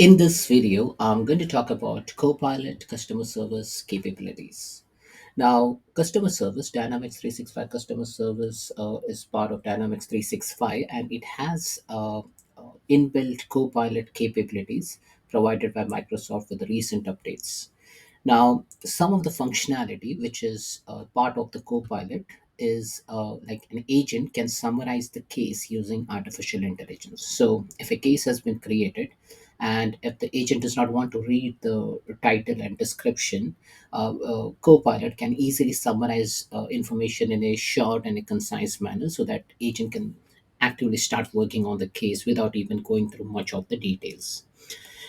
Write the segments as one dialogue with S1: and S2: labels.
S1: In this video, I'm going to talk about Copilot customer service capabilities. Now, customer service, Dynamics 365 customer service is part of Dynamics 365 and it has inbuilt Copilot capabilities provided by Microsoft with the recent updates. Now, some of the functionality, which is part of the Copilot, is like an agent can summarize the case using artificial intelligence. So, if a case has been created, and if the agent does not want to read the title and description, Copilot can easily summarize information in a short and a concise manner so that agent can actively start working on the case without even going through much of the details.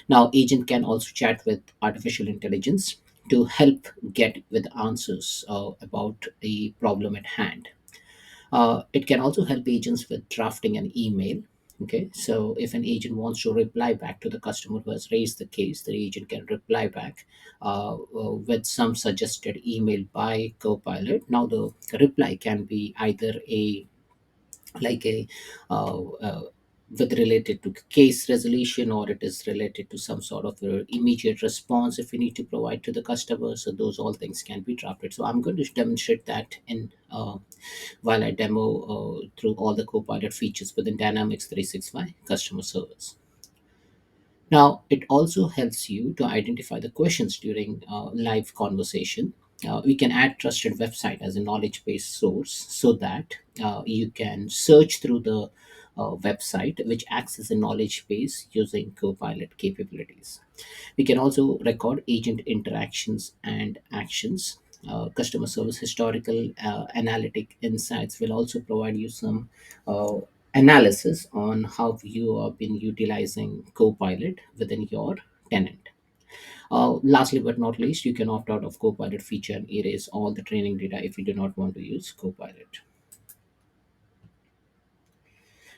S1: Now, agent can also chat with artificial intelligence to help get with answers about the problem at hand. It can also help agents with drafting an email. Okay, so if an agent wants to reply back to the customer who has raised the case, the agent can reply back with some suggested email by Copilot. Now, the reply can be either a like a with related to case resolution, or it is related to some sort of immediate response if we need to provide to the customer. So those all things can be drafted. So I'm going to demonstrate that in while I demo through all the Copilot features within Dynamics 365 customer service. Now, it also helps you to identify the questions during live conversation. We can add trusted website as a knowledge base source so that you can search through the website, which acts as a knowledge base using Copilot capabilities. We can also record agent interactions and actions. Customer service historical analytic insights will also provide you some uh, analysis on how you have been utilizing Copilot within your tenant. Lastly but not least, you can opt out of Copilot feature and erase all the training data if you do not want to use Copilot.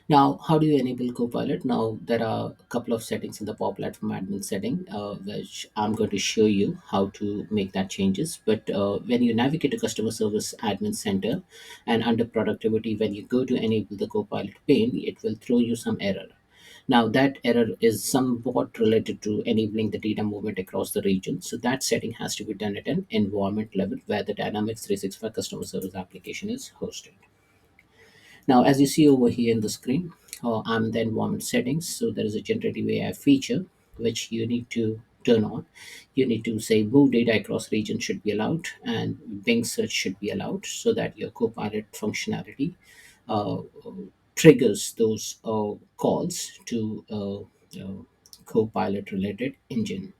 S1: Now, how do you enable Copilot? Now, there are a couple of settings in the Power Platform admin setting, which I'm going to show you how to make that changes. But when you navigate to Customer Service Admin Center and under Productivity, when you go to enable the Copilot pane, it will throw you some error. Now, that error is somewhat related to enabling the data movement across the region. So that setting has to be done at an environment level where the Dynamics 365 customer service application is hosted. Now, as you see over here in the screen, I'm the environment settings. So there is a generative AI feature which you need to turn on. You need to say move data across region should be allowed and Bing search should be allowed so that your Copilot functionality uh, triggers those calls to Copilot related engine.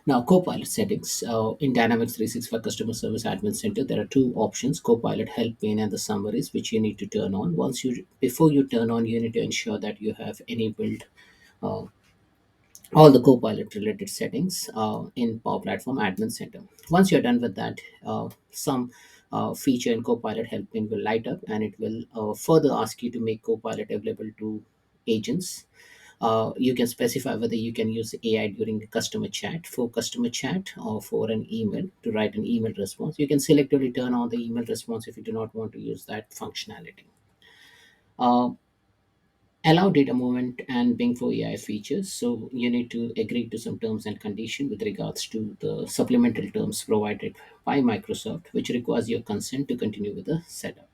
S1: Now, Copilot settings in Dynamics 365 Customer Service Admin Center, there are two options: Copilot Help Pane and the summaries, which you need to turn on. Once you before you turn on, you need to ensure that you have enabled uh, all the Copilot related settings in Power Platform Admin Center. Once you're done with that, some feature in Copilot Help Pane will light up, and it will further ask you to make Copilot available to agents. You can specify whether you can use AI during the customer chat, for customer chat, or for an email to write an email response. You can selectively turn on the email response if you do not want to use that functionality. Uh, Allow data movement and Bing for AI features. So you need to agree to some terms and condition with regards to the supplemental terms provided by Microsoft, which requires your consent to continue with the setup.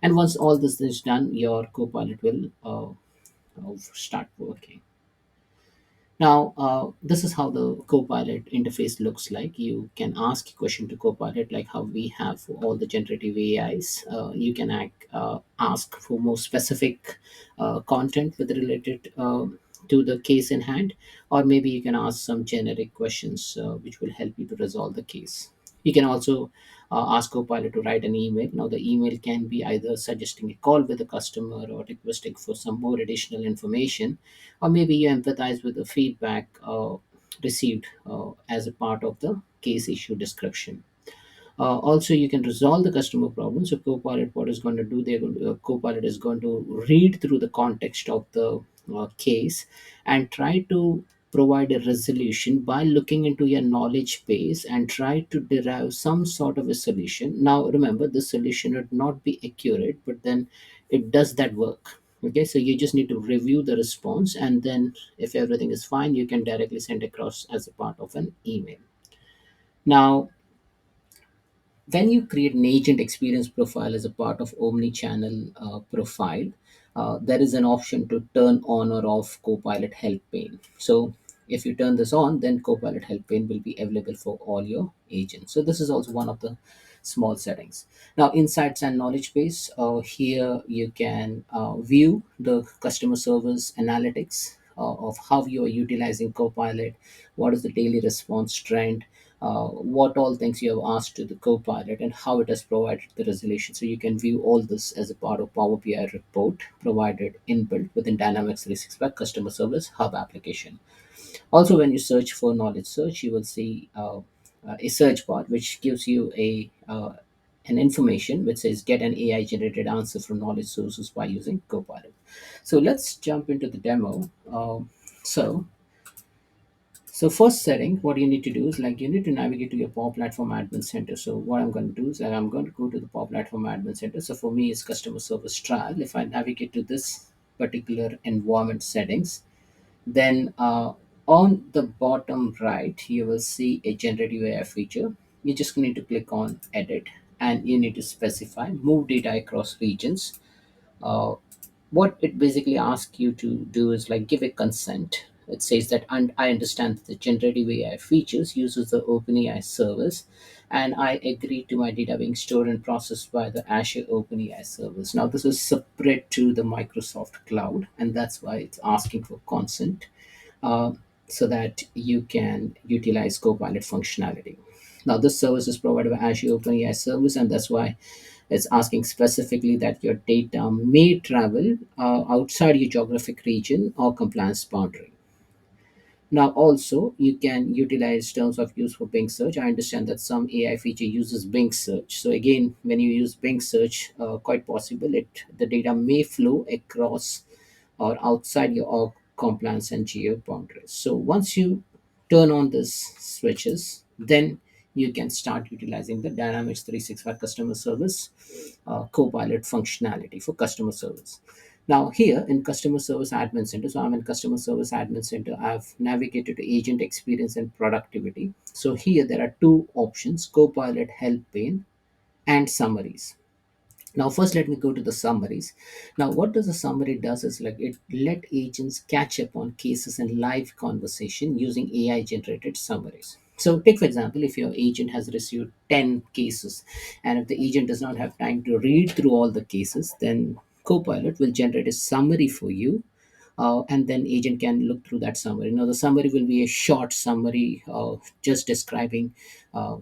S1: And once all this is done, your Copilot will start working. Now, this is how the Copilot interface looks like. You can ask a question to Copilot, like how we have for all the generative AIs. You can ask for more specific content with related to the case in hand, or maybe you can ask some generic questions which will help you to resolve the case. You can also ask Copilot to write an email. Now, the email can be either suggesting a call with the customer or requesting for some more additional information, or maybe you empathize with the feedback received as a part of the case issue description. Also, you can resolve the customer problem. So, Copilot, what is going to do? Copilot is going to read through the context of the case and try to provide a resolution by looking into your knowledge base and try to derive some sort of a solution. Now, remember, the solution would not be accurate, but then it does that work. Okay, so you just need to review the response, and then if everything is fine, you can directly send across as a part of an email. Now, when you create an agent experience profile as a part of omni-channel profile, there is an option to turn on or off Copilot help pane. So if you turn this on, then Copilot help pane will be available for all your agents. So this is also one of the small settings. Now, insights and knowledge base, here you can view the customer service analytics of how you are utilizing Copilot, what is the daily response trend, what all things you have asked to the Copilot, and how it has provided the resolution. So you can view all this as a part of Power BI report provided inbuilt within Dynamics 365 Customer Service Hub application. Also, when you search for knowledge search, you will see a search bar which gives you a an information which says get an AI generated answer from knowledge sources by using Copilot. So let's jump into the demo. So first setting, what you need to do is like you need to navigate to your Power Platform Admin Center. So what I'm going to do is that I'm going to go to the Power Platform Admin Center. So for me, it's customer service trial. If I navigate to this particular environment settings, then on the bottom right, you will see a generative AI feature. You just need to click on edit, and you need to specify move data across regions. What it basically asks you to do is like give a consent. It says that, and I understand that the generative AI features uses the OpenAI service, and I agree to my data being stored and processed by the Azure OpenAI service. Now this is separate to the Microsoft cloud, and that's why it's asking for consent, uh, so that you can utilize Copilot functionality. Now this service is provided by Azure OpenAI service, and that's why it's asking specifically that your data may travel outside your geographic region or compliance boundary. Now, also, you can utilize terms of use for Bing search. I understand that some AI feature uses Bing search. So again, when you use Bing search, quite possible the data may flow across or outside your org compliance and geo boundaries. So once you turn on these switches, then you can start utilizing the Dynamics 365 customer service Copilot functionality for customer service. Now here in customer service admin center, so I'm in customer service admin center, I've navigated to agent experience and productivity. So here there are two options, Copilot help pane and summaries. Now first let me go to the summaries. Now what does a summary does is like it let agents catch up on cases and live conversation using AI generated summaries. So take for example, if your agent has received 10 cases, and if the agent does not have time to read through all the cases, then Copilot will generate a summary for you, and then agent can look through that summary. Now the summary will be a short summary, just describing,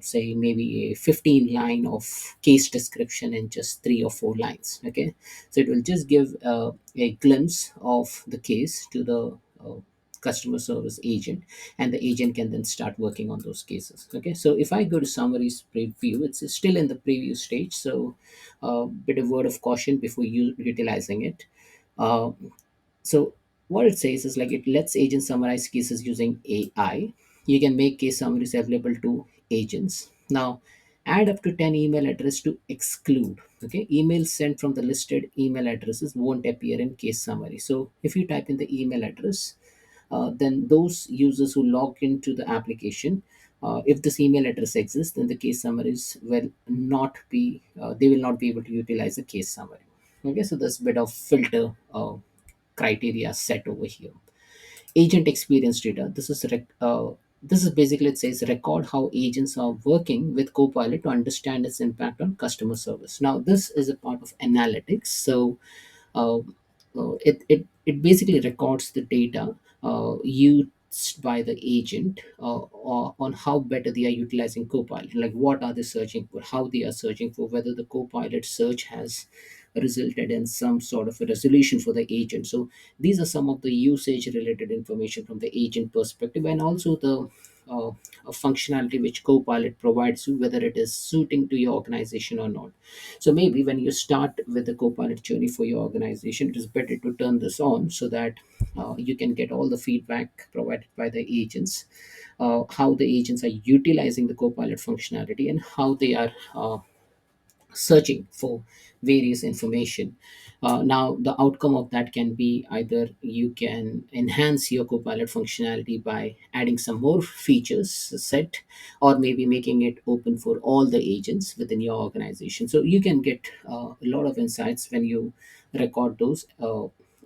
S1: say maybe a 15 line of case description in just 3 or 4 lines. Okay, so it will just give a glimpse of the case to the customer service agent, and the agent can then start working on those cases. Okay, so if I go to summaries preview, it's still in the preview stage, so a bit of word of caution before you utilizing it. uh, so what it says is like it lets agents summarize cases using AI. You can make case summaries available to agents. Now, add up to 10 email address to exclude. Okay, emails sent from the listed email addresses won't appear in case summary. So if you type in the email address, then those users who log into the application, if this email address exists, then the case summaries will not be, they will not be able to utilize the case summary. Okay, so there's a bit of filter criteria set over here. Agent experience data. This is basically, it says record how agents are working with Copilot to understand its impact on customer service. Now this is a part of analytics. So uh, it basically records the data used by the agent, on how better they are utilizing Copilot, like what are they searching for, how they are searching for, whether the Copilot search has resulted in some sort of a resolution for the agent. So these are some of the usage related information from the agent perspective, and also the functionality which Copilot provides you, whether it is suiting to your organization or not. So maybe when you start with the Copilot journey for your organization, it is better to turn this on so that you can get all the feedback provided by the agents, how the agents are utilizing the Copilot functionality, and how they are searching for various information. Now, the outcome of that can be either you can enhance your Copilot functionality by adding some more features set, or maybe making it open for all the agents within your organization. So you can get a lot of insights when you record those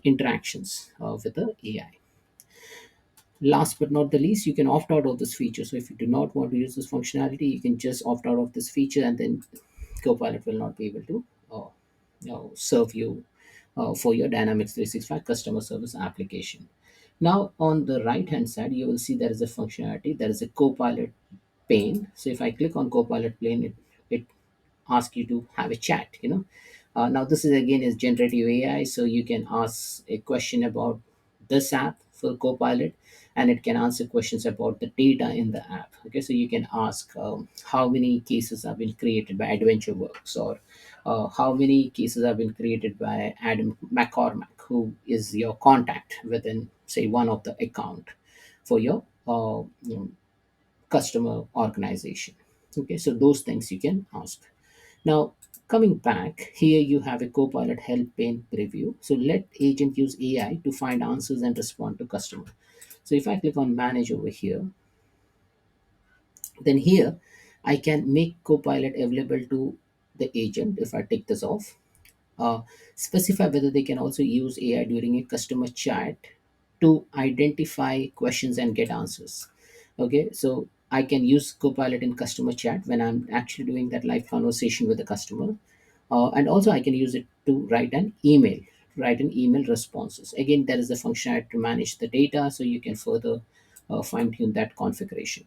S1: interactions with the AI. Last but not the least, you can opt out of this feature. So if you do not want to use this functionality, you can just opt out of this feature, and then Copilot will not be able to serve you for your Dynamics 365 customer service application. Now, on the right hand side, you will see there is a functionality, there is a Copilot pane. So if I click on Copilot pane, it ask you to have a chat. Now this is again is generative AI, so you can ask a question about this app for Copilot, and it can answer questions about the data in the app. Okay, so you can ask how many cases have been created by Adventure Works, or how many cases have been created by Adam McCormack, who is your contact within, say, one of the account for your customer organization. Okay, so those things you can ask. Now, coming back, here you have a Copilot help pane preview. So let agent use AI to find answers and respond to customer. So if I click on manage over here, then here I can make Copilot available to the agent. If I take this off, specify whether they can also use AI during a customer chat to identify questions and get answers. Okay, so I can use Copilot in customer chat when I'm actually doing that live conversation with the customer, and also I can use it to write an email responses. Again, there is a functionality to manage the data, so you can further fine tune that configuration.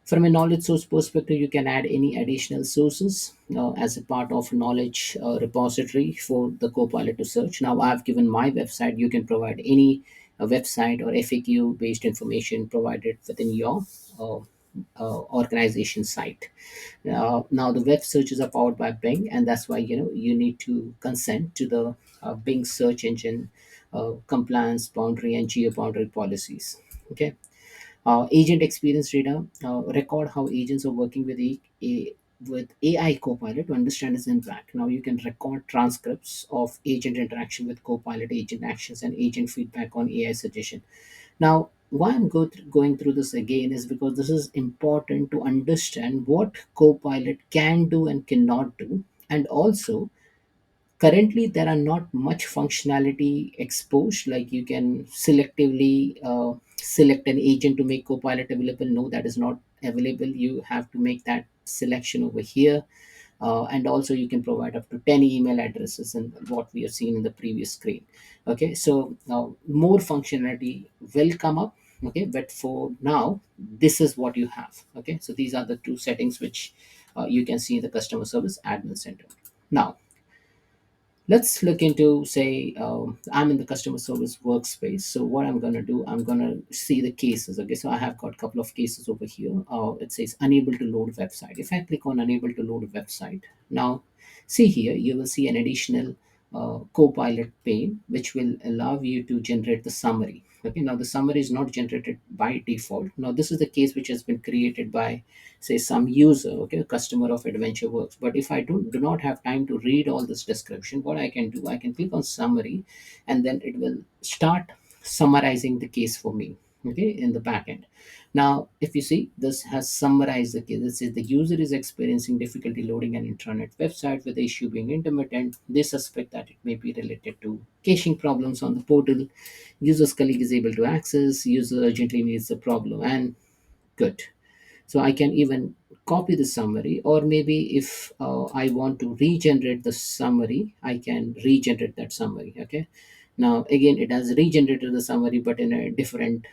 S1: From a knowledge source perspective, you can add any additional sources as a part of knowledge repository for the Copilot to search. Now, I've given my website. You can provide any website or FAQ based information provided within your uh, organization site. Now, the web searches are powered by Bing, and that's why you need to consent to the Bing search engine compliance boundary and geo boundary policies. Okay. Agent experience data record how agents are working with with AI Copilot to understand its impact. Now you can record transcripts of agent interaction with Copilot, agent actions, and agent feedback on AI suggestion. Now, why I'm going through this again is because this is important to understand what Copilot can do and cannot do, and also currently there are not much functionality exposed, like you can selectively select an agent to make Copilot available. No, that is not available. You have to make that selection over here. And also you can provide up to 10 email addresses, and what we have seen in the previous screen. Okay, so now more functionality will come up. Okay, but for now this is what you have. Okay, so these are the two settings which you can see in the customer service admin center. Now, let's look into, say, I'm in the customer service workspace. So what I'm going to do, I'm going to see the cases. Okay, so I have got a couple of cases over here. It says unable to load website. If I click on unable to load website, now see here, you will see an additional Copilot pane which will allow you to generate the summary. Okay, now the summary is not generated by default. Now this is the case which has been created by, say, some user, okay, a customer of Adventure Works. But if I do not have time to read all this description, what I can do, I can click on summary, and then it will start summarizing the case for me, okay, in the backend. Now if you see, this has summarized the case. It says the user is experiencing difficulty loading an intranet website, with the issue being intermittent. They suspect that it may be related to caching problems on the portal. User's colleague is able to access. User urgently needs the problem, and good. So I can even copy the summary, or maybe if I want to regenerate the summary, I can regenerate that summary. Okay, now again it has regenerated the summary, but in a different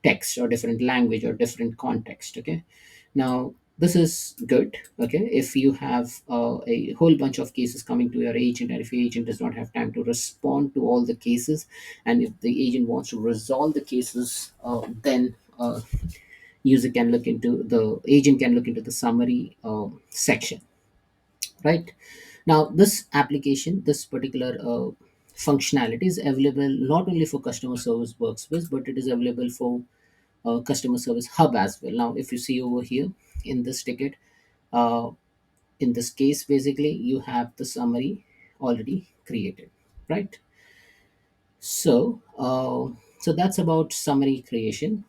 S1: text or different language or different context. Okay, now this is good. Okay, if you have a whole bunch of cases coming to your agent, and if your agent does not have time to respond to all the cases, and if the agent wants to resolve the cases, then user can look into the agent can look into the summary section. Right, now this application, this particular functionality is available not only for customer service workspace, but it is available for customer service hub as well. Now if you see over here in this ticket, uh, in this case, basically, you have the summary already created, right? So that's about summary creation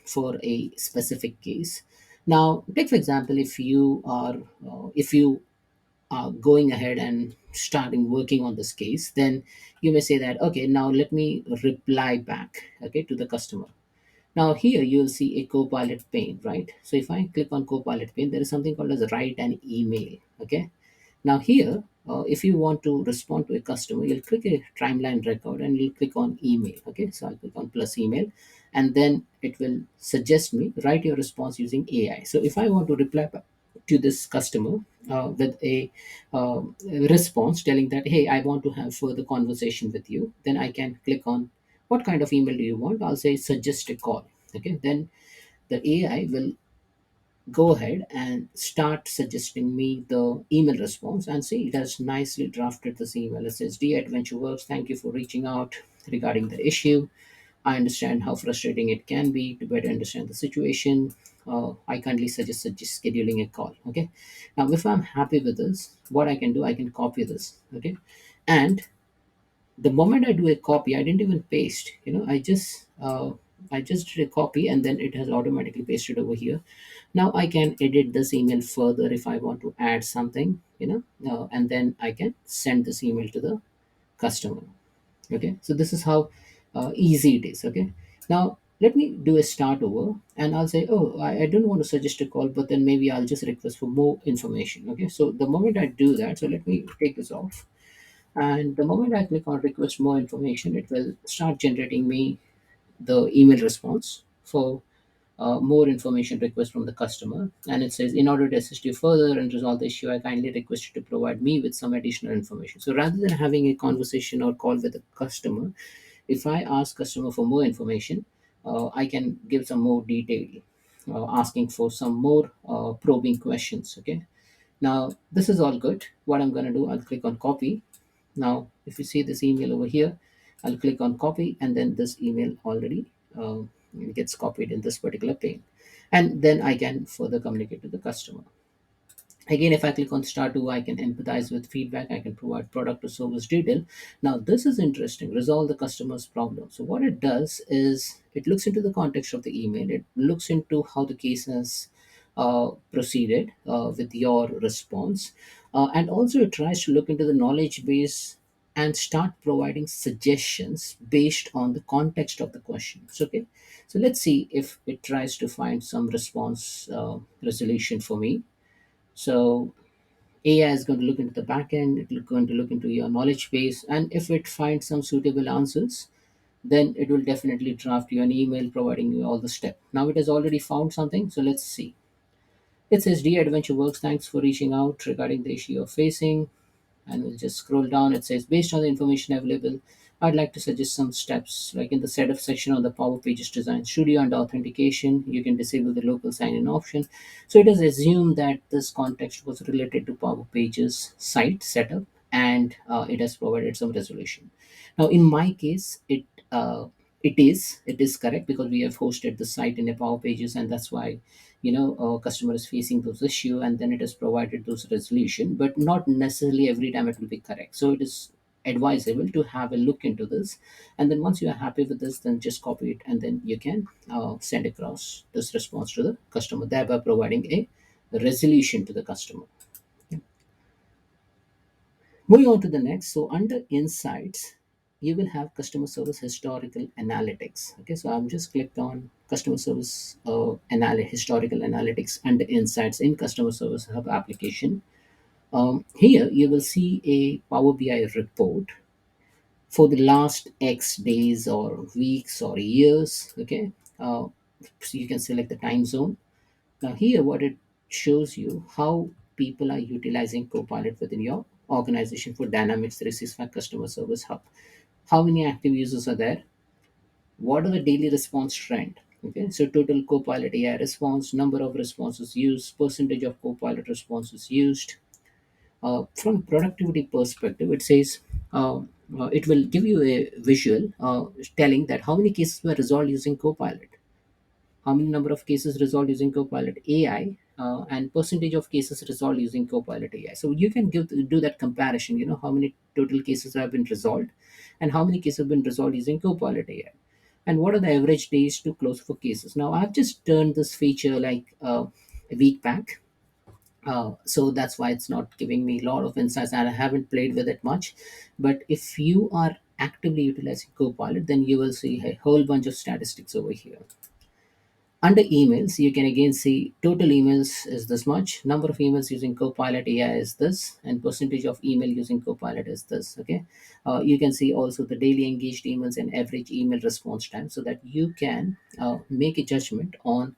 S1: for a specific case. Now, take for example, if you are going ahead and starting working on this case, then you may say that, okay, now let me reply back, okay, to the customer. Now here you'll see a Copilot pane, right? So if I click on Copilot pane, there is something called as write an email. Okay. Now here, if you want to respond to a customer, you'll click a timeline record and you'll click on email. Okay. So I'll click on plus email, and then it will suggest me write your response using AI. So if I want to reply back to this customer with a response telling that, hey, I want to have further conversation with you, then I can click on what kind of email do you want? I'll say suggest a call. Okay, then the AI will go ahead and start suggesting me the email response, and see, it has nicely drafted this email. It says, dear Adventure Works, thank you for reaching out regarding the issue. I understand how frustrating it can be. To better understand the situation, I kindly suggest scheduling a call. Okay. Now, if I'm happy with this, what I can do, I can copy this. Okay. And the moment I do a copy, I didn't even paste. I just did a copy, and then it has automatically pasted over here. Now I can edit this email further if I want to add something, and then I can send this email to the customer. Okay, so this is how easy it is. Okay, now let me do a start over, and I'll say, oh, I don't want to suggest a call, but then maybe I'll just request for more information. Okay, so the moment I do that, so let me take this off, and the moment I click on request more information, it will start generating me the email response for more information request from the customer. And it says, in order to assist you further and resolve the issue, I kindly request you to provide me with some additional information. So rather than having a conversation or call with the customer, if I ask customer for more information, I can give some more detail, asking for some more probing questions. Okay, now this is all good. What I'm going to do, I'll click on copy. Now, if you see this email over here, I'll click on copy, and then this email already gets copied in this particular pane. And then I can further communicate to the customer. Again, if I click on start to, I can empathize with feedback. I can provide product or service detail. Now, this is interesting. Resolve the customer's problem. So, what it does is it looks into the context of the email. It looks into how the case has proceeded with your response, and also it tries to look into the knowledge base and start providing suggestions based on the context of the questions. Okay, so let's see if it tries to find some response resolution for me. So AI is going to look into the back end, it's going to look into your knowledge base, and if it finds some suitable answers, then it will definitely draft you an email providing you all the steps. Now it has already found something, so let's see. It says, Dear Adventure Works, thanks for reaching out regarding the issue you're facing. And we'll just scroll down. It says, based on the information available, I'd like to suggest some steps. Like in the setup section on the Power Pages Design Studio under authentication, you can disable the local sign-in option. So it has assumed that this context was related to Power Pages site setup, and it has provided some resolution. Now, in my case, it is correct, because we have hosted the site in a Power Pages, and that's why customer is facing those issue, and then it has provided those resolution, but not necessarily every time it will be correct. So it is advisable to have a look into this, and then once you are happy with this, then just copy it, and then you can send across this response to the customer, thereby providing a resolution to the customer. Moving on to the next, so under insights, you will have customer service historical analytics. Okay, so I'm just clicked on customer service historical analytics under insights in customer service hub application. Here you will see a Power BI report for the last X days or weeks or years. Okay, so you can select the time zone. Now, here, what it shows you how people are utilizing Copilot within your organization for Dynamics 365 Customer Service Hub. How many active users are there? What are the daily response trend? Okay, so total Copilot AI response, number of responses used, percentage of Copilot responses used. From productivity perspective, it says it will give you a visual telling that how many cases were resolved using Copilot, how many number of cases resolved using Copilot AI, and percentage of cases resolved using Copilot AI. So you can do that comparison. You know how many total cases have been resolved, and how many cases have been resolved using Copilot AI, and what are the average days to close for cases. Now I've just turned this feature like a week back, so that's why it's not giving me a lot of insights, and I haven't played with it much. But if you are actively utilizing Copilot, then you will see a whole bunch of statistics over here. Under emails, you can again see total emails is this much, number of emails using Copilot AI is this, and percentage of email using Copilot is this. Okay, you can see also the daily engaged emails and average email response time, so that you can make a judgment on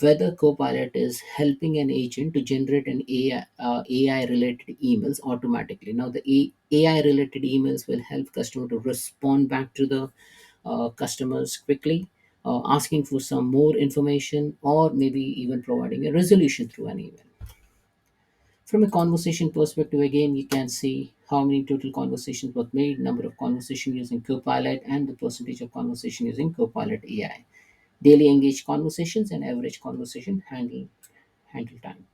S1: whether Copilot is helping an agent to generate an AI related emails automatically. Now, the AI related emails will help customer to respond back to the customers quickly, asking for some more information, or maybe even providing a resolution through an email. From a conversation perspective, again, you can see how many total conversations were made, number of conversation using Copilot, and the percentage of conversation using Copilot AI. Daily engaged conversations and average conversation handle time.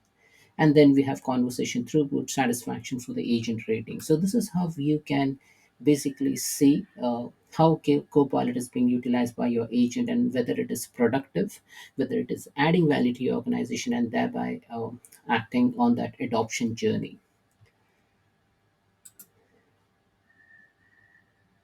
S1: And then we have conversation throughput, satisfaction for the agent rating. So this is how you can basically see how Copilot is being utilized by your agent, and whether it is productive, whether it is adding value to your organization, and thereby acting on that adoption journey.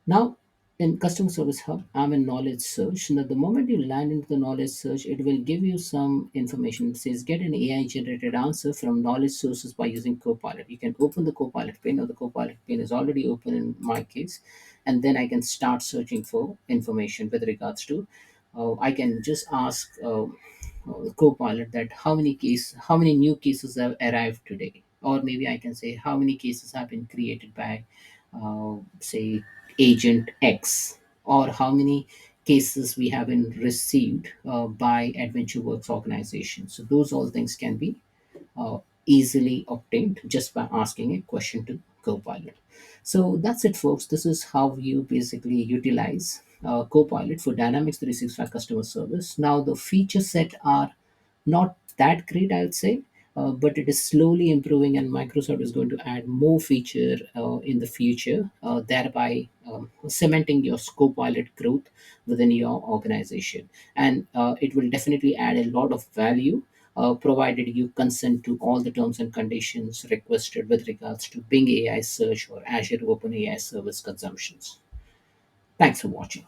S1: Now, in Customer Service Hub, I'm in Knowledge Search. Now, the moment you land into the Knowledge Search, it will give you some information. It says, get an AI generated answer from knowledge sources by using Copilot. You can open the Copilot pane, or the Copilot pane is already open in my case, and then I can start searching for information with regards to. I can just ask Copilot that how many new cases have arrived today, or maybe I can say how many cases have been created by, say, agent X, or how many cases we have been received by Adventure Works organization. So those all things can be uh, easily obtained just by asking a question to Copilot. So that's it, folks. This is how you basically utilize Copilot for Dynamics 365 customer service. Now, the feature set are not that great, I would say, but it is slowly improving, and Microsoft is going to add more feature in the future, thereby cementing your Copilot growth within your organization. And it will definitely add a lot of value, provided you consent to all the terms and conditions requested with regards to Bing AI search or Azure OpenAI service consumptions. Thanks for watching.